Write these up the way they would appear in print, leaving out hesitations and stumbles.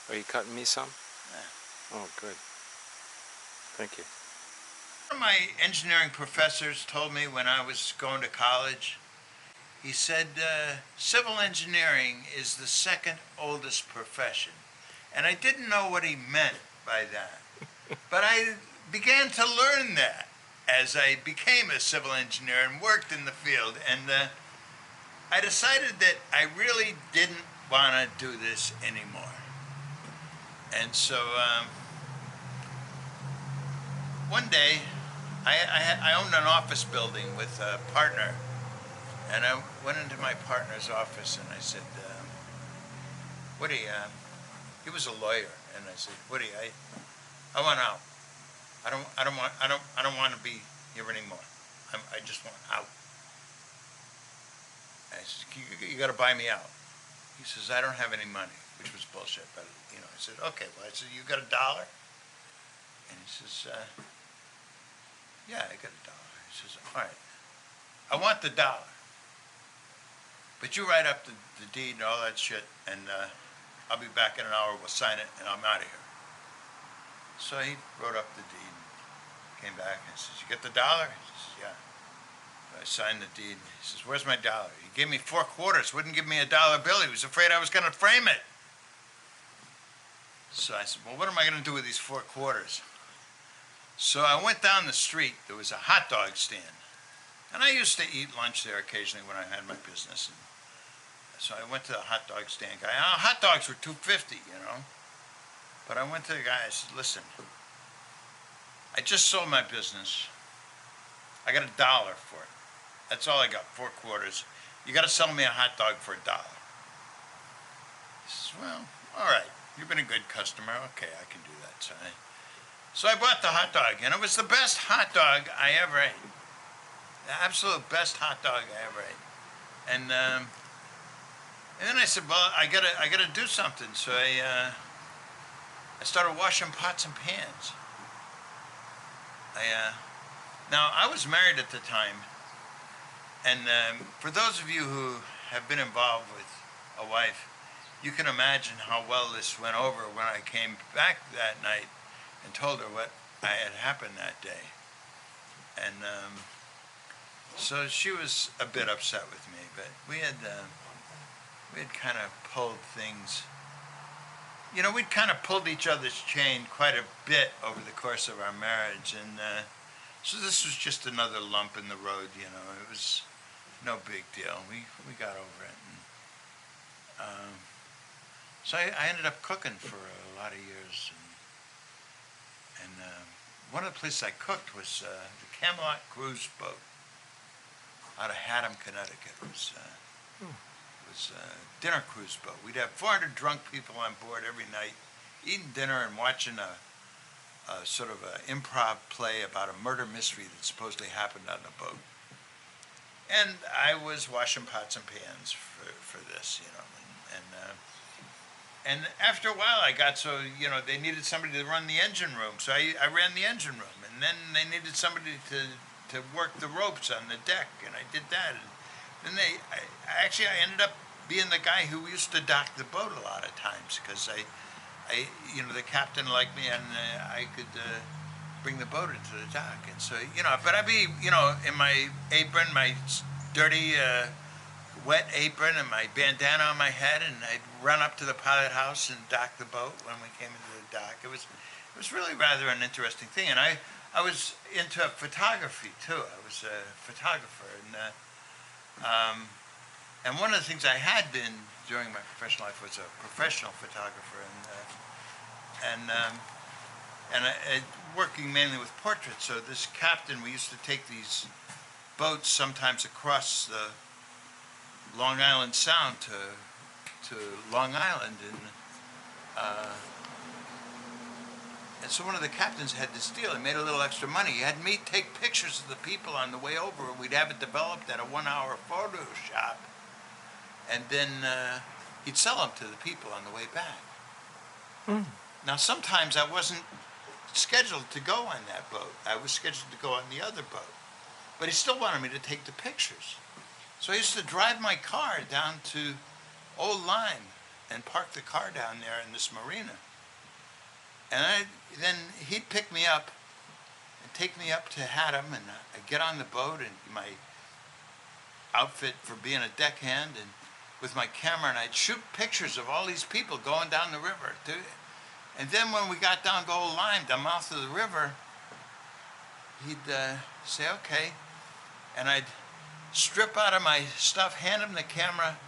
Are you cutting me some? Yeah. Oh, good. Thank you. One of my engineering professors told me when I was going to college, he said, civil engineering is the second oldest profession. And I didn't know what he meant by that. But I began to learn that as I became a civil engineer and worked in the field. And I decided that I really didn't want to do this anymore. And so one day, I owned an office building with a partner. And I went into my partner's office and I said, Woody, he was a lawyer. And I said, Woody, I want out. I don't want to be here anymore. I just want out. And I said, you got to buy me out. He says, I don't have any money, which was bullshit. But, I said, okay. Well, I said, you got $1? And he says, yeah, I got $1. He says, all right. I want the $1. But you write up the deed and all that shit, and I'll be back in an hour. We'll sign it, and I'm out of here. So he wrote up the deed, came back, and says, you get the $1? He says, yeah. So I signed the deed. He says, where's my $1? He gave me 4 quarters, wouldn't give me a $1 bill. He was afraid I was going to frame it. So I said, well, what am I going to do with these 4 quarters? So I went down the street. There was a hot dog stand. And I used to eat lunch there occasionally when I had my business. And so I went to the hot dog stand guy. Hot dogs were $2.50, But I went to the guy. I said, listen, I just sold my business. I got $1 for it. That's all I got, 4 quarters. You got to sell me a hot dog for $1. He says, well, all right. You've been a good customer. Okay, I can do that. So I bought the hot dog, and it was the best hot dog I ever ate. The absolute best hot dog I ever ate. And then I said, well, I gotta do something. So I started washing pots and pans. Now I was married at the time, and for those of you who have been involved with a wife, you can imagine how well this went over when I came back that night and told her what had happened that day. And so she was a bit upset with me, but we had kind of pulled things. We'd kind of pulled each other's chain quite a bit over the course of our marriage, and so this was just another lump in the road. It was no big deal. We got over it. And, so I ended up cooking for a lot of years, and one of the places I cooked was the Camelot Cruise Boat out of Haddam, Connecticut. It was a dinner cruise boat. We'd have 400 drunk people on board every night, eating dinner and watching a sort of an improv play about a murder mystery that supposedly happened on the boat. And I was washing pots and pans for this, and after a while I got so, they needed somebody to run the engine room. So I ran the engine room, and then they needed somebody to work the ropes on the deck, and I did that. And then I ended up being the guy who used to dock the boat a lot of times, because the captain liked me, and I could bring the boat into the dock. And so, but I'd be, in my apron, my dirty, wet apron, and my bandana on my head, and I'd run up to the pilot house and dock the boat when we came into the dock. It was really rather an interesting thing, and I was into photography too. I was a photographer, and one of the things I had been during my professional life was a professional photographer, and working mainly with portraits. So this captain, we used to take these boats sometimes across the Long Island Sound to Long Island, and so one of the captains had this deal. He made a little extra money. He had me take pictures of the people on the way over, and we'd have it developed at a 1-hour photo shop, and then he'd sell them to the people on the way back. Now, sometimes I wasn't scheduled to go on that boat. I was scheduled to go on the other boat, but he still wanted me to take the pictures. So I used to drive my car down to Old Lyme and park the car down there in this marina. And then he'd pick me up and take me up to Haddam, and I'd get on the boat in my outfit for being a deckhand and with my camera, and I'd shoot pictures of all these people going down the river. And then when we got down to Old Lyme, the mouth of the river, he'd say, okay, and I'd strip out of my stuff, hand him the camera,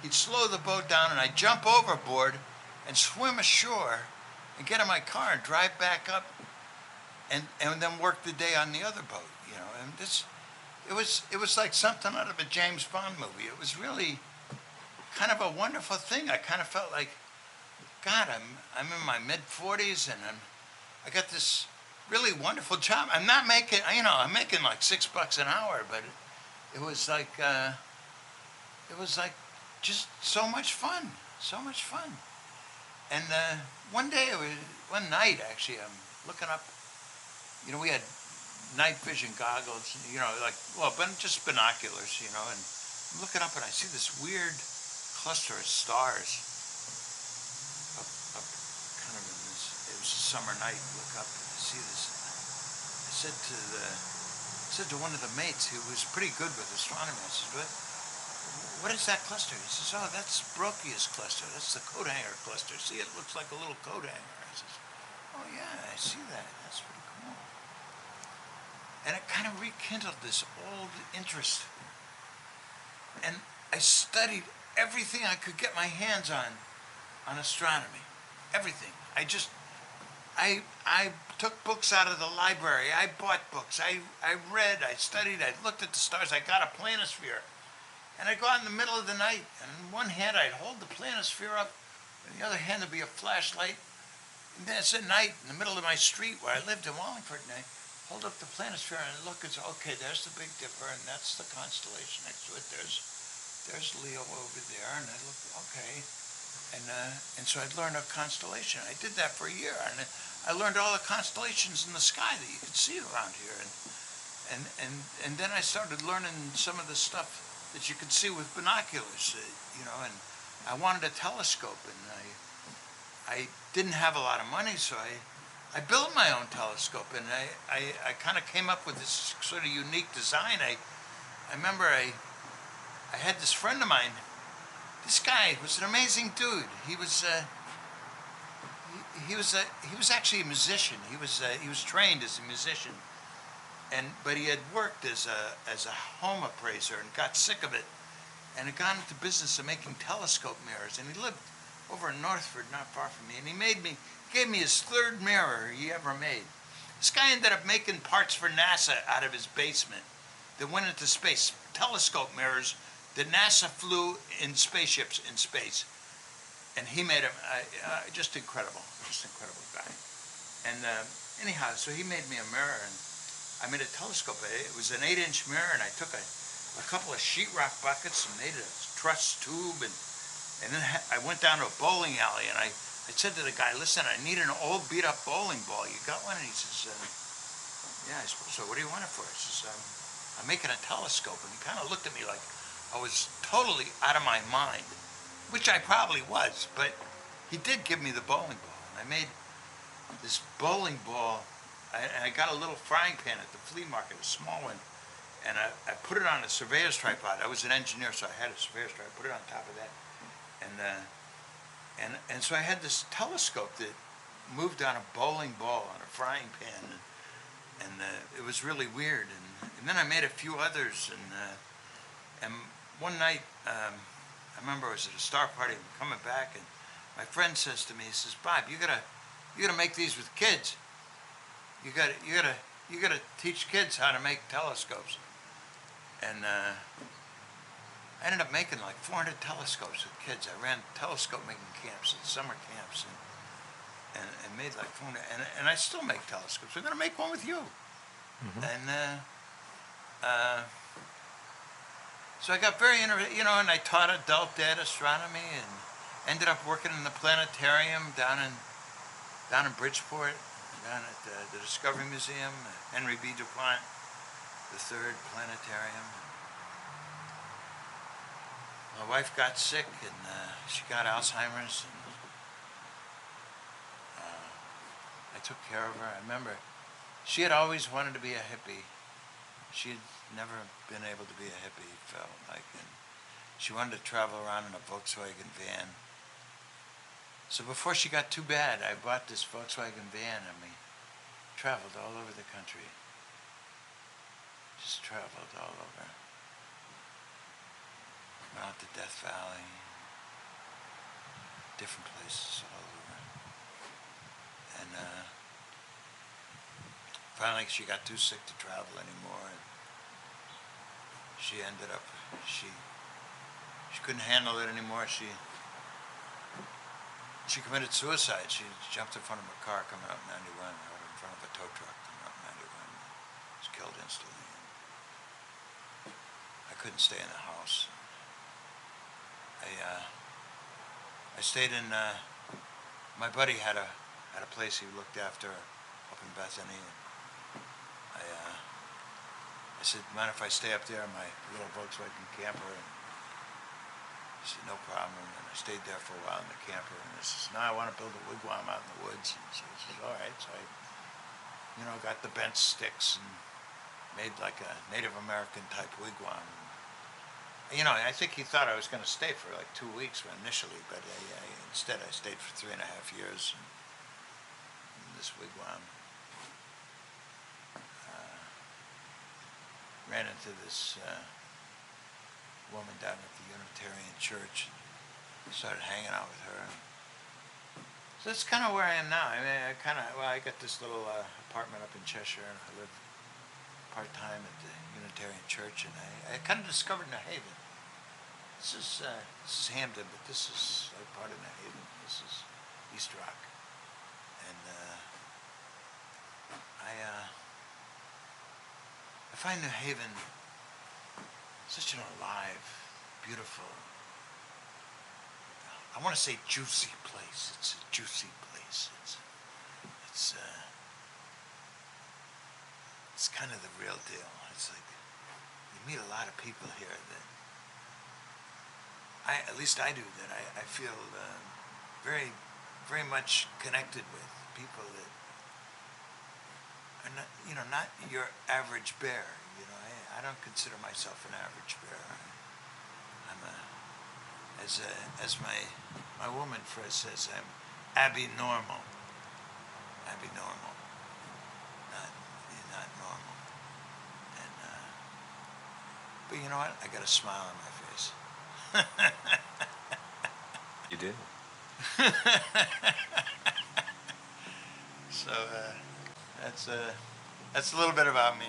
he'd slow the boat down, and I'd jump overboard and swim ashore and get in my car and drive back up and then work the day on the other boat, you know. And it was like something out of a James Bond movie. It was really kind of a wonderful thing. I kind of felt like, God, I'm in my mid-40s and I got this really wonderful job. I'm not making, you know, I'm making like $6 an hour, but it was like just so much fun, so much fun. And one night actually, I'm looking up, you know, we had night vision goggles, you know, like, well, but just binoculars, you know, and I'm looking up and I see this weird cluster of stars up kind of in this, it was a summer night, look up and I see this. I said to one of the mates who was pretty good with astronomy, I said, what is that cluster? He says, oh, that's Broca's cluster. That's the coat hanger cluster. See, it looks like a little coat hanger. I says, oh yeah, I see that. That's pretty cool. And it kind of rekindled this old interest. And I studied everything I could get my hands on astronomy. Everything. I took books out of the library. I bought books. I read. I studied. I looked at the stars. I got a planisphere. And I'd go out in the middle of the night, and in one hand I'd hold the planisphere up, and in the other hand there'd be a flashlight. And then it's at night in the middle of my street where I lived in Wallingford, and I hold up the planisphere and I look and say, okay, there's the Big Dipper, and that's the constellation next to it. There's Leo over there, and I look, okay. And so I'd learn a constellation. I did that for a year, and I learned all the constellations in the sky that you could see around here. And then I started learning some of the stuff that you could see with binoculars, you know, and I wanted a telescope, and I didn't have a lot of money, so I built my own telescope, and I kind of came up with this sort of unique design. I remember I had this friend of mine. This guy was an amazing dude. He was actually a musician. He was trained as a musician. But he had worked as a home appraiser and got sick of it, and had gone into business of making telescope mirrors. And he lived over in Northford, not far from me. And he gave me his third mirror he ever made. This guy ended up making parts for NASA out of his basement that went into space. Telescope mirrors that NASA flew in spaceships in space, and he made them. Just incredible guy. And anyhow, so he made me a mirror, and I made a telescope. It was an 8-inch mirror, and I took a couple of sheetrock buckets and made a truss tube, and then I went down to a bowling alley, and I said to the guy, listen, I need an old beat-up bowling ball. You got one? And he says, yeah, I suppose so. What do you want it for? I says, I'm making a telescope. And he kind of looked at me like I was totally out of my mind, which I probably was, but he did give me the bowling ball, and I made this bowling ball. I got a little frying pan at the flea market, a small one, and I put it on a surveyor's tripod. I was an engineer, so I had a surveyor's tripod. I put it on top of that, and so I had this telescope that moved on a bowling ball on a frying pan, and it was really weird. And then I made a few others, and one night I remember I was at a star party. I'm coming back, and my friend says to me, he says, Bob, you gotta make these with kids. You gotta teach kids how to make telescopes. And I ended up making like 400 telescopes with kids. I ran telescope making camps at summer camps, and made like 400. And I still make telescopes. I'm gonna make one with you. Mm-hmm. And so I got very interested, you know, and I taught adult ed astronomy, and ended up working in the planetarium down in Bridgeport, down at the Discovery Museum, Henry B. DuPont, the third planetarium. my wife got sick, and she got Alzheimer's, and I took care of her. I remember she had always wanted to be a hippie. She had never been able to be a hippie, felt like, and she wanted to travel around in a Volkswagen van. So before she got too bad, I bought this Volkswagen van, and we traveled all over the country. Just traveled all over. Went out to Death Valley, different places all over. And finally she got too sick to travel anymore. And she ended up, she couldn't handle it anymore. She committed suicide. She jumped in front of a car coming up 91, out in front of a tow truck coming up 91. Was killed instantly. And I couldn't stay in the house. I stayed in. My buddy had a place he looked after up in Bethany. And I said, mind if I stay up there in my little Volkswagen camper? And he said, no problem. And I stayed there for a while in the camper. And I said, no, I want to build a wigwam out in the woods. And so he said, all right. So I, got the bent sticks and made like a Native American type wigwam. I think he thought I was going to stay for like 2 weeks initially, but instead I stayed for 3.5 years in this wigwam. Ran into this woman down at the Unitarian Church. Started hanging out with her. So that's kind of where I am now. I mean, I got this little apartment up in Cheshire, and I live part-time at the Unitarian Church, and I kind of discovered New Haven. This is Hampton, but this is like part of New Haven. This is East Rock, and I find New Haven such an alive, beautiful. I want to say juicy place. It's a juicy place. It's kind of the real deal. It's like you meet a lot of people here that at least I do, that I feel very, very much connected with. People that are not your average bear. I don't consider myself an average bear. I'm as my woman Fred says, I'm Abby normal. Abby normal. Not normal. And but you know what? I got a smile on my face. You did? So that's a little bit about me.